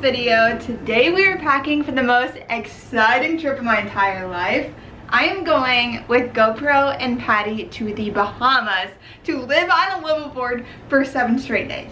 video. Today we are packing for the most exciting trip of my entire life. I am going with GoPro and Patty to the Bahamas to live on a liveaboard for 7 straight days.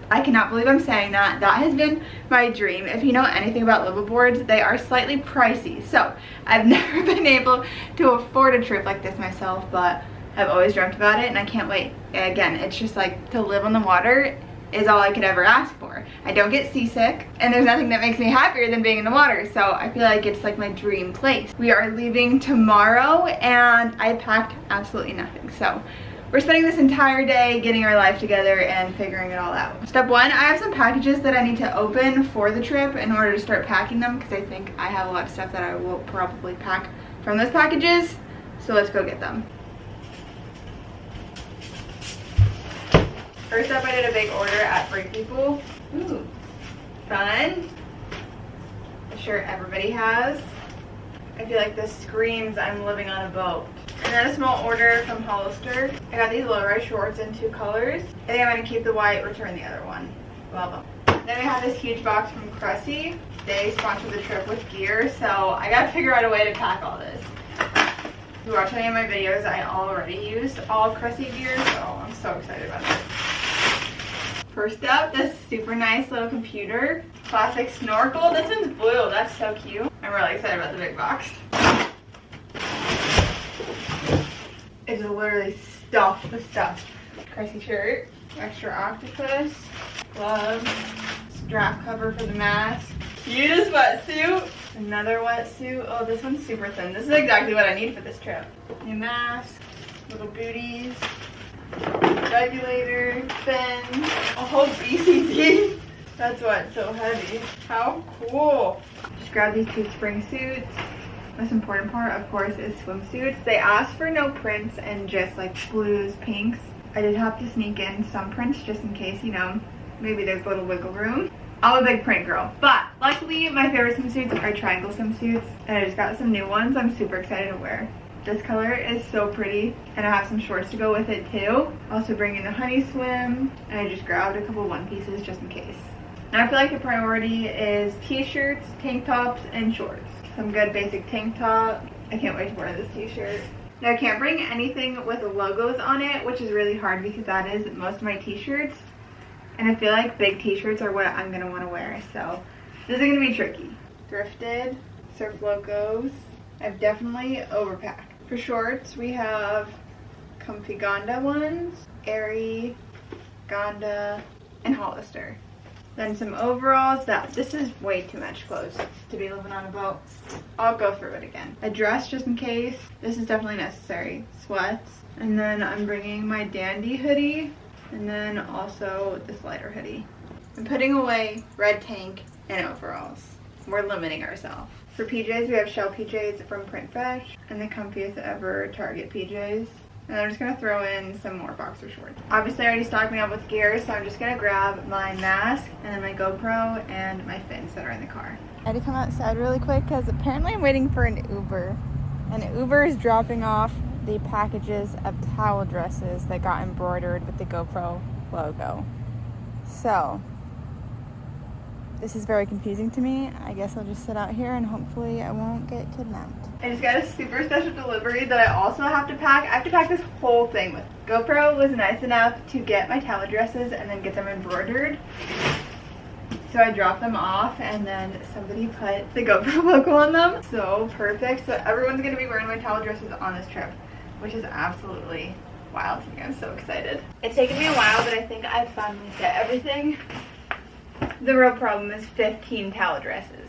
I cannot believe I'm saying that. That has been my dream. If you know anything about liveaboards, they are slightly pricey. So I've never been able to afford a trip like this myself, but I've always dreamt about it and I can't wait. Again, it's just like to live on the water is all I could ever ask for. I don't get seasick and there's nothing that makes me happier than being in the water, so I feel like it's like my dream place. We are leaving tomorrow and I packed absolutely nothing, so we're spending this entire day getting our life together and figuring it all out. Step 1, I have some packages that I need to open for the trip in order to start packing them, because I think I have a lot of stuff that I will probably pack from those packages, so let's go get them. First up, I did a big order at Free People. Ooh, fun. A shirt everybody has. I feel like this screams I'm living on a boat. And then a small order from Hollister. I got these low-rise shorts in 2 colors. I think I'm going to keep the white, return the other one. Love them. Then I have this huge box from Cressi. They sponsored the trip with gear, so I got to figure out a way to pack all this. If you watch any of my videos, I already used all Cressi gear, so I'm so excited about this. First up, this super nice little computer. Classic snorkel. This one's blue. That's so cute. I'm really excited about the big box. It's literally stuffed with stuff. Cressi shirt. Extra octopus. Gloves. Strap cover for the mask. Cutest wetsuit. Another wetsuit. Oh, this one's super thin. This is exactly what I need for this trip. New mask. Little booties. Regulator, fins, a whole BCD. That's why it's so heavy. How cool. Just grab these 2 spring suits. Most important part, of course, is swimsuits. They asked for no prints and just like blues, pinks. I did have to sneak in some prints just in case, you know, maybe there's a little wiggle room. I'm a big print girl, but luckily my favorite swimsuits are triangle swimsuits, and I just got some new ones I'm super excited to wear. This color is so pretty, and I have some shorts to go with it too. Also bringing the honey swim, and I just grabbed a couple one pieces just in case. Now I feel like the priority is t-shirts, tank tops, and shorts. Some good basic tank top. I can't wait to wear this t-shirt. Now I can't bring anything with logos on it, which is really hard because that is most of my t-shirts. And I feel like big t-shirts are what I'm gonna wanna wear, so this is gonna be tricky. Thrifted, surf logos. I've definitely overpacked. For shorts, we have comfy Gonda ones, Airy, Gonda, and Hollister. Then some overalls. This is way too much clothes to be living on a boat. I'll go through it again. A dress just in case. This is definitely necessary. Sweats. And then I'm bringing my dandy hoodie. And then also this lighter hoodie. I'm putting away red tank and overalls. We're limiting ourselves. For PJs, we have shell PJs from Print Fresh and the comfiest ever Target PJs. And I'm just going to throw in some more boxer shorts. Obviously, I already stocked me up with gear, so I'm just going to grab my mask and then my GoPro and my fins that are in the car. I had to come outside really quick because apparently I'm waiting for an Uber. And Uber is dropping off the packages of towel dresses that got embroidered with the GoPro logo. So this is very confusing to me. I guess I'll just sit out here and hopefully I won't get kidnapped. I just got a super special delivery that I also have to pack. I have to pack this whole thing with. GoPro was nice enough to get my towel dresses and then get them embroidered. So I dropped them off and then somebody put the GoPro logo on them. So perfect. So everyone's gonna be wearing my towel dresses on this trip, which is absolutely wild to me. I'm so excited. It's taken me a while, but I think I've finally set everything. The real problem is 15 towel dresses.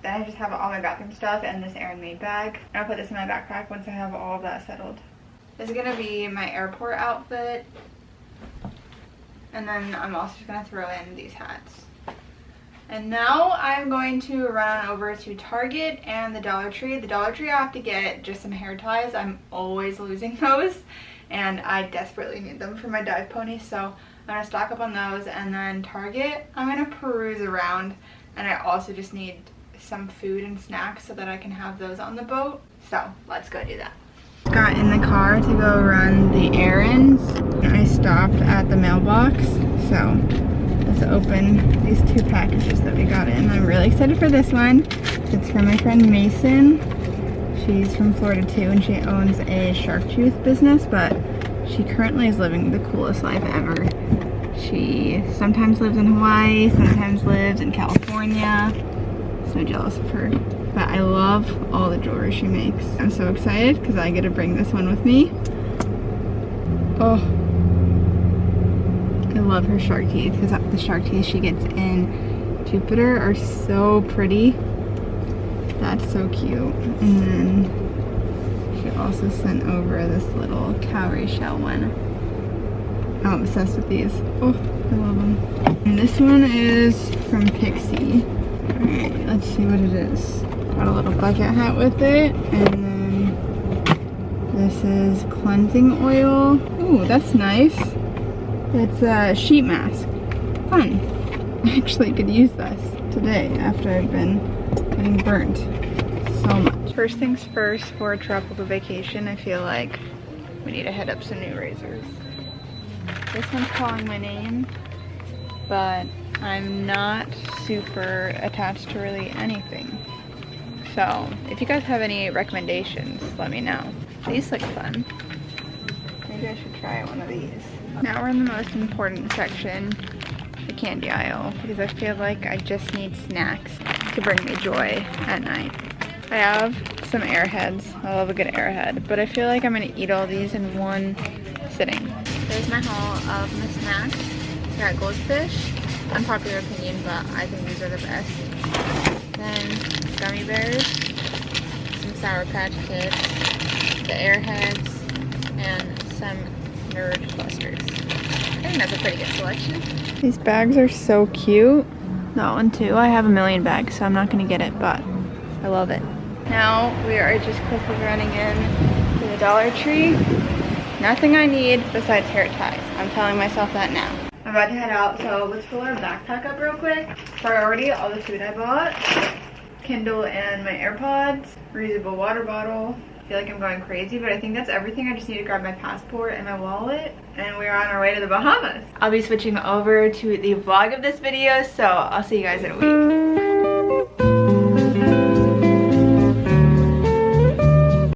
Then I just have all my bathroom stuff and this Erin Made bag. And I'll put this in my backpack once I have all of that settled. This is gonna be my airport outfit. And then I'm also just gonna throw in these hats. And now I'm going to run over to Target and the Dollar Tree. The Dollar Tree I have to get just some hair ties. I'm always losing those and I desperately need them for my dive pony, so I'm gonna stock up on those. And then Target, I'm gonna peruse around, and I also just need some food and snacks so that I can have those on the boat. So let's go do that. got in the car to go run the errands. I stopped at the mailbox, so let's open these 2 packages that we got in. I'm really excited for this one. It's from my friend Mason. She's from Florida too, and she owns a shark tooth business, but she currently is living the coolest life ever. She sometimes lives in Hawaii, sometimes lives in California. So jealous of her. But I love all the jewelry she makes. I'm so excited because I get to bring this one with me. Oh, I love her shark teeth because the shark teeth she gets in Jupiter are so pretty. That's so cute. And then she also sent over this little cowrie shell one. I'm obsessed with these. Oh, I love them. And this one is from Pixie. Alright, let's see what it is. Got a little bucket hat with it. And then this is cleansing oil. Ooh, that's nice. It's a sheet mask. Fun. I actually could use this today after I've been getting burnt so much. First things first, for a tropical vacation, I feel like we need to head up some new razors. This one's calling my name, but I'm not super attached to really anything. So if you guys have any recommendations, let me know. These look fun. Maybe I should try one of these. Now we're in the most important section, the candy aisle, because I feel like I just need snacks to bring me joy at night. I have some Airheads. I love a good Airhead, but I feel like I'm gonna eat all these in one sitting. There's my haul of my snacks. Got Goldfish. Unpopular opinion, but I think these are the best. Then gummy bears, some Sour Patch Kids, the Airheads, and some Nerd Busters. I think that's a pretty good selection. These bags are so cute. That one too. I have a million bags, so I'm not gonna get it, but I love it. Now we are just quickly running in to the Dollar Tree. Nothing I need besides hair ties. I'm telling myself that now. I'm about to head out, so let's fill our backpack up real quick. Priority, all the food I bought. Kindle and my AirPods. Reusable water bottle. I feel like I'm going crazy, but I think that's everything. I just need to grab my passport and my wallet, and we're on our way to the Bahamas. I'll be switching over to the vlog of this video, so I'll see you guys in a week.